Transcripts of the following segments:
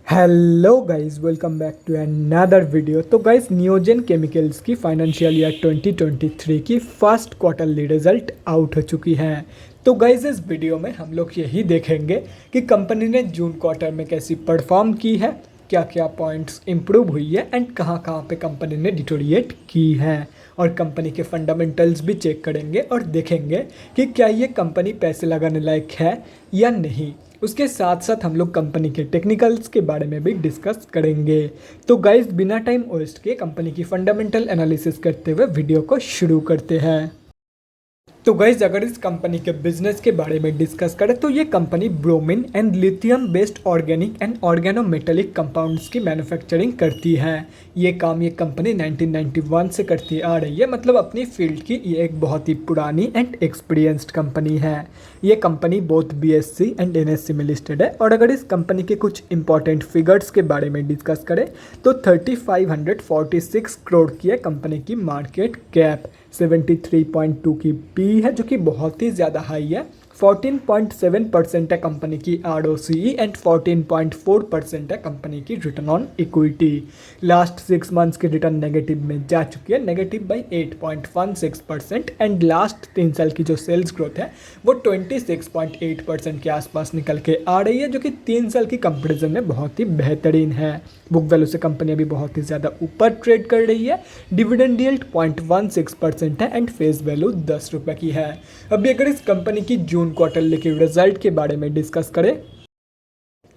Hello guys, welcome back to another video. तो guys, Neogen chemicals की financial year 2023 की first quarterly result out हो चुकी है। तो गाइस, इस वीडियो में हम लोग यही देखेंगे कि कंपनी ने जून क्वार्टर में कैसी परफॉर्म की है, क्या क्या पॉइंट्स इंप्रूव हुई है एंड कहाँ कहाँ पे कंपनी ने डिटोरिएट की है, और कंपनी के फंडामेंटल्स भी चेक करेंगे और देखेंगे कि क्या ये कंपनी पैसे लगाने लायक है या नहीं। उसके साथ साथ हम लोग कंपनी के टेक्निकल्स के बारे में भी डिस्कस करेंगे। तो गाइस, बिना टाइम वेस्ट के कंपनी की फंडामेंटल एनालिसिस करते हुए वीडियो को शुरू करते हैं। तो गाइज, अगर इस कंपनी के बिजनेस के बारे में डिस्कस करें तो ये company bromine and lithium based organic and organometallic compounds की मैन्युफैक्चरिंग करती है। ये काम ये कंपनी 1991 से करती आ रही है, मतलब अपनी फील्ड की ये एक बहुत ही पुरानी एंड एक्सपीरियंस्ड कंपनी है। ये company both BSc and NSC में लिस्टेड है। और अगर इस कंपनी के कुछ इंपॉर्टेंट फिगर्स के बारे में डिस्कस करें तो 3546 करोड़ की है कंपनी की मार्केट कैप, 73.2 की पी है जो कि बहुत ही ज़्यादा हाई है। 14.7% है कंपनी की ROCE एंड 14.4% है कंपनी की return on equity. Last 6 months की रिटर्न नेगेटिव में जा चुकी है, नेगेटिव बाई 8.16%। एंड लास्ट 3 साल की जो सेल्स ग्रोथ है वो 26.8% के आसपास निकल के आ रही है, जो कि 3 साल की कंपेरिजन में बहुत ही बेहतरीन है। बुक वैल्यू से कंपनी अभी बहुत ही ज़्यादा ऊपर ट्रेड कर रही है। डिविडेंड यील्ड 0.16% है एंड फेस वैल्यू 10 रुपये की है। अभी अगर इस कंपनी की जून क्वार्टरली के रिजल्ट के बारे में डिस्कस करें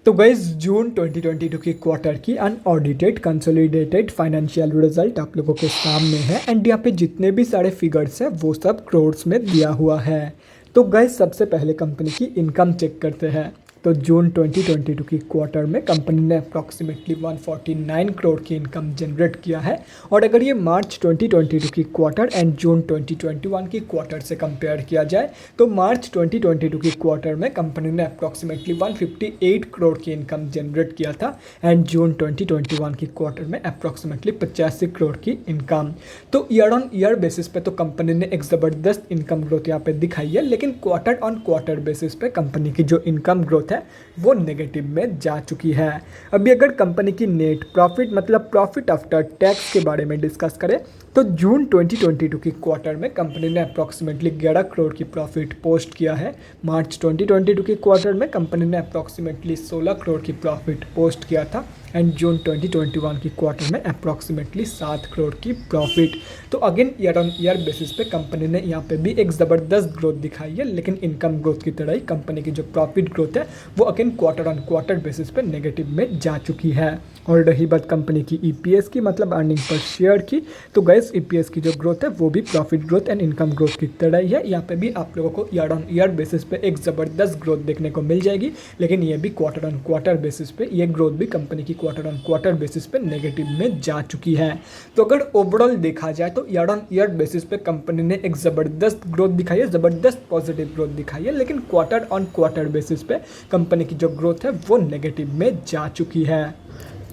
तो गाइस, जून 2022 की क्वार्टर की अनऑडिटेड कंसोलिडेटेड फाइनेंशियल रिजल्ट आप लोगों के सामने है। एंड यहाँ पे जितने भी सारे फिगर्स हैं वो सब करोड्स में दिया हुआ है। तो गाइस, सबसे पहले कंपनी की इनकम चेक करते हैं। तो जून 2022 की क्वार्टर में कंपनी ने अप्रॉक्सीमेटली 149 करोड़ की इनकम जनरेट किया है। और अगर ये मार्च 2022 की क्वार्टर एंड जून 2021 की क्वार्टर से कंपेयर किया जाए तो मार्च 2022 की क्वार्टर में कंपनी ने अप्रॉक्सीमेटली 158 करोड़ की इनकम जनरेट किया था एंड जून 2021 की क्वार्टर में अप्रॉक्सीमेटली 85 करोड़ की इनकम। तो ईयर ऑन ईयर बेसिस पे तो कंपनी ने एक ज़बरदस्त इनकम ग्रोथ यहाँ पे दिखाई है, लेकिन क्वार्टर ऑन क्वार्टर बेसिस पे कंपनी की जो इनकम ग्रोथ है वो नेगेटिव में जा चुकी है। अभी अगर कंपनी की नेट प्रॉफिट मतलब प्रॉफिट आफ्टर टैक्स के बारे में डिस्कस करें तो जून 2022 की क्वार्टर में कंपनी ने अप्रॉक्सीमेटली 11 करोड़ की प्रॉफिट पोस्ट किया है। मार्च 2022 की क्वार्टर में कंपनी ने अप्रॉक्सीमेटली 16 करोड़ की प्रॉफिट पोस्ट किया था एंड जून 2021 की क्वार्टर में अप्रॉक्सीमेटली 7 करोड़ की प्रॉफिट। तो again year on year basis पे कंपनी ने यहाँ पे भी एक ज़बरदस्त ग्रोथ दिखाई है, लेकिन इनकम ग्रोथ की तरह ही कंपनी की जो प्रॉफिट ग्रोथ है वो again quarter on quarter basis पे नेगेटिव में जा चुकी है। और रही बात कंपनी की EPS की मतलब अर्निंग पर शेयर की, तो गैस EPS की जो ग्रोथ है वो भी profit growth and income growth की तरह ही है। यहाँ पे भी आप लोगों को ईयर ऑन ईयर बेसिस पे एक ज़बरदस्त ग्रोथ देखने को मिल जाएगी, लेकिन ये भी क्वार्टर ऑन क्वार्टर बेसिस पे ये ग्रोथ भी कंपनी की क्वार्टर ऑन क्वार्टर बेसिस पे नेगेटिव में जा चुकी है। तो अगर ओवरऑल देखा जाए तो ईयर ऑन ईयर बेसिस पे कंपनी ने एक ज़बरदस्त ग्रोथ दिखाई है, ज़बरदस्त पॉजिटिव ग्रोथ दिखाई है, लेकिन क्वार्टर ऑन क्वार्टर बेसिस पे कंपनी की जो ग्रोथ है वो नेगेटिव में जा चुकी है।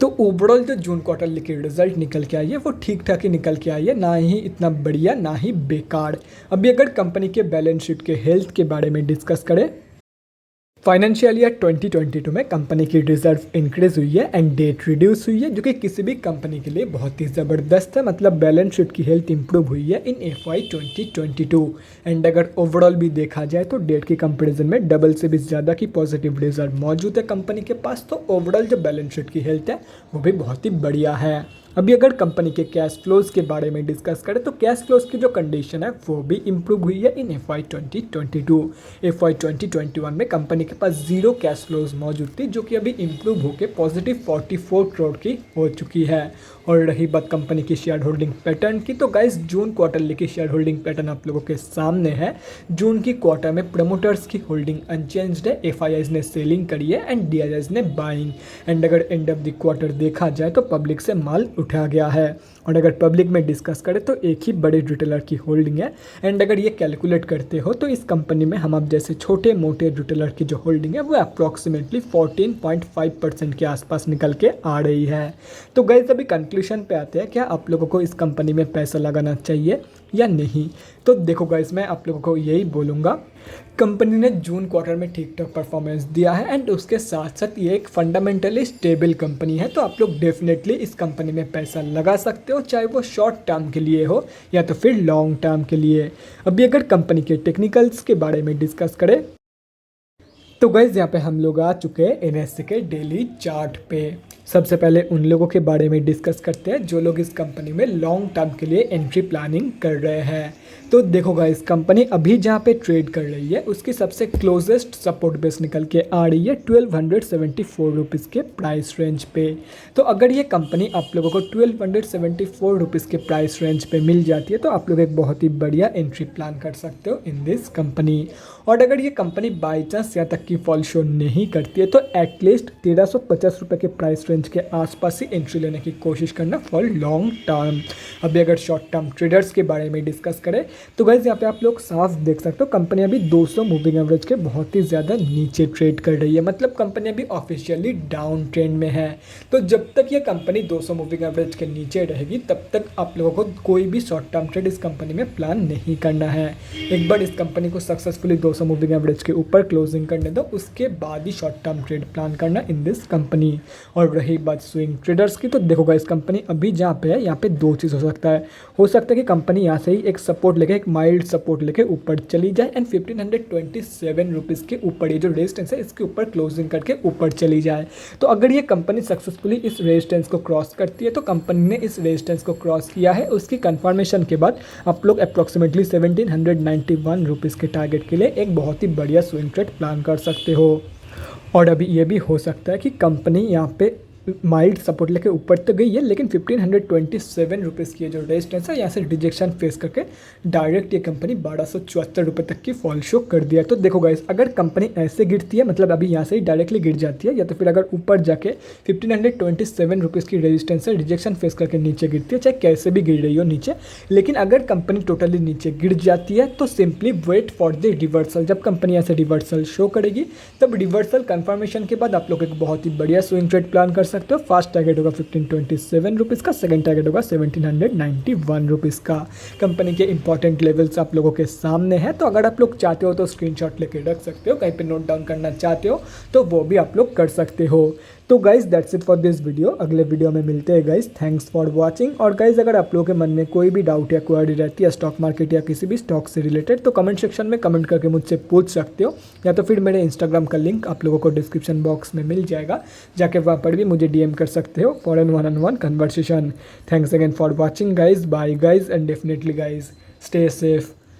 तो ओवरऑल जो जून क्वार्टर के रिजल्ट निकल के आई है वो ठीक ठाक ही निकल के आई है, ना ही इतना बढ़िया ना ही बेकार। अभी अगर कंपनी के बैलेंस शीट के हेल्थ के बारे में डिस्कस करें, फाइनेंशियल ईयर 2022 में कंपनी की रिजर्व इंक्रीज हुई है एंड डेट रिड्यूस हुई है, जो कि किसी भी कंपनी के लिए बहुत ही ज़बरदस्त है। मतलब बैलेंस शीट की हेल्थ इंप्रूव हुई है इन FY 2022। एंड अगर ओवरऑल भी देखा जाए तो डेट की कंपैरिजन में डबल से भी ज़्यादा की पॉजिटिव रिजर्व मौजूद है कंपनी के पास। तो ओवरऑल जो बैलेंस शीट की हेल्थ है वो भी बहुत ही बढ़िया है। अभी अगर कंपनी के कैश फ्लोज के बारे में डिस्कस करें तो कैश फ्लोज की जो कंडीशन है वो भी इंप्रूव हुई है इन FY 2022। FY 2021 में कंपनी के पास जीरो कैश फ्लोज मौजूद थी, जो कि अभी इंप्रूव होकर पॉजिटिव 44 करोड़ की हो चुकी है। और रही बात कंपनी की शेयर होल्डिंग पैटर्न की, तो गाइस जून क्वार्टरली की शेयर होल्डिंग पैटर्न आप लोगों के सामने है। जून की क्वार्टर में प्रमोटर्स की होल्डिंग अनचेंज्ड है, FIIs ने सेलिंग करी है एंड DIIs ने बाइंग। एंड अगर एंड ऑफ द क्वार्टर देखा जाए तो पब्लिक से माल उठा गया है। और अगर पब्लिक में डिस्कस करें तो एक ही बड़े रिटेलर की होल्डिंग है। एंड अगर ये कैलकुलेट करते हो तो इस कंपनी में हम अब जैसे छोटे मोटे रिटेलर की जो होल्डिंग है वो अप्रॉक्सीमेटली 14.5% के आसपास निकल के आ रही है। तो गाइस, अभी कंक्लूजन पे आते हैं, क्या आप लोगों को इस कंपनी में पैसा लगाना चाहिए या नहीं। तो देखो गाइस, मैं आप लोगों को यही बोलूँगा, कंपनी ने जून क्वार्टर में ठीक ठाक परफॉर्मेंस दिया है एंड उसके साथ साथ ये एक फंडामेंटली स्टेबल कंपनी है। तो आप लोग डेफिनेटली इस कंपनी में पैसा लगा सकते हो, चाहे वो शॉर्ट टर्म के लिए हो या तो फिर लॉन्ग टर्म के लिए। अभी अगर कंपनी के टेक्निकल्स के बारे में डिस्कस करें तो गाइस यहाँ पे हम लोग आ चुके हैं एनएससी के डेली चार्ट पे। सबसे पहले उन लोगों के बारे में डिस्कस करते हैं जो लोग इस कंपनी में लॉन्ग टर्म के लिए एंट्री प्लानिंग कर रहे हैं। तो देखो गाइस, कंपनी अभी जहाँ पे ट्रेड कर रही है उसकी सबसे क्लोजेस्ट सपोर्ट बेस निकल के आ रही है 1274 रुपीज़ के प्राइस रेंज पे। तो अगर ये कंपनी आप लोगों को 1274 रुपीज़ के प्राइस रेंज पे मिल जाती है तो आप लोग एक बहुत ही बढ़िया एंट्री प्लान कर सकते हो इन दिस कंपनी। और अगर ये कंपनी बाई चांस यहाँ तक की फॉल शो नहीं करती है तो एटलीस्ट 1350 रुपये के प्राइस रेंज के आसपास ही एंट्री लेने की कोशिश करना फॉर लॉन्ग टर्म। अभी अगर शॉर्ट टर्म ट्रेडर्स के बारे में डिस्कस करें तो गाइस यहाँ पे आप लोग साफ देख सकते हो कंपनी अभी 200 मूविंग एवरेज के बहुत ही ज़्यादा नीचे ट्रेड कर रही है, मतलब कंपनी अभी ऑफिशियली डाउन ट्रेंड में है। तो जब तक ये कंपनी 200 मूविंग एवरेज के नीचे रहेगी तब तक आप लोगों को कोई भी शॉर्ट टर्म ट्रेड इस कंपनी में प्लान नहीं करना है। एक बार इस कंपनी को सक्सेसफुली 200 मूविंग एवरेज के ऊपर क्लोजिंग करने दो, उसके बाद ही शॉर्ट टर्म ट्रेड प्लान करना इन दिस कंपनी। और रही बात स्विंग ट्रेडर्स की, तो देखो गाइस कंपनी अभी जहाँ पे है यहाँ पे दो चीज़ हो सकता है। हो सकता है कि कंपनी यहाँ से ही एक सपोर्ट लेके, एक माइल्ड सपोर्ट लेके ऊपर चली जाए एंड 1527 रुपीज़ के ऊपर ये जो रेजिस्टेंस है इसके ऊपर क्लोजिंग करके ऊपर चली जाए। तो अगर ये कंपनी सक्सेसफुली इस रेजिस्टेंस को क्रॉस करती है तो कंपनी ने इस रेजिस्टेंस को क्रॉस किया है, उसकी कंफर्मेशन के बाद आप लोग अप्रॉक्सीमेटली 1791 रुपीज़ के टारगेट के लिए एक बहुत ही बढ़िया स्विंग ट्रेड प्लान कर सकते हो। और अभी ये भी हो सकता है कि कंपनी यहाँ पे माइल्ड सपोर्ट लेके ऊपर तो गई है लेकिन 1527 रुपीज़ की जो रेजिस्टेंस है यहाँ से रिजेक्शन फेस करके डायरेक्ट ये कंपनी 1274 रुपये तक की फॉल शो कर दिया। तो देखो गाइस, अगर कंपनी ऐसे गिरती है, मतलब अभी यहाँ से ही डायरेक्टली गिर जाती है या तो फिर अगर ऊपर जाके 1527 रुपीज़ की रेजिस्टेंस से रिजेक्शन फेस करके नीचे गिरती है, चाहे कैसे भी गिर रही हो नीचे, लेकिन अगर कंपनी टोटली नीचे गिर जाती है तो simply wait for the reversal. जब कंपनी ऐसे रिवर्सल शो करेगी तब रिवर्सल कन्फर्मेशन के बाद आप लोग एक बहुत ही बढ़िया स्विंग ट्रेड प्लान कर सकते हो। फर्स्ट टारगेट होगा 1527 रुपीज़ का, सेकंड टारगेट होगा 1791 रुपीज़ का। कंपनी के इंपॉर्टेंट लेवल्स आप लोगों के सामने हैं, तो अगर आप लोग चाहते हो तो स्क्रीनशॉट लेके रख सकते हो, कहीं पे नोट डाउन करना चाहते हो तो वो भी आप लोग कर सकते हो। तो guys that's it for this video. अगले वीडियो में मिलते हैं गाइज। Thanks for watching. और गाइज अगर आप लोगों के मन में कोई भी डाउट या क्वेरी रहती है स्टॉक मार्केट या किसी भी स्टॉक से रिलेटेड तो कमेंट सेक्शन में कमेंट करके मुझसे पूछ सकते हो, या तो फिर मेरे इंस्टाग्राम का लिंक आप लोगों को डिस्क्रिप्शन बॉक्स में मिल जाएगा, जाके वहाँ पर भी मुझे DM कर सकते हो for an one conversation. Thanks again for watching guys. Bye guys and definitely guys stay safe.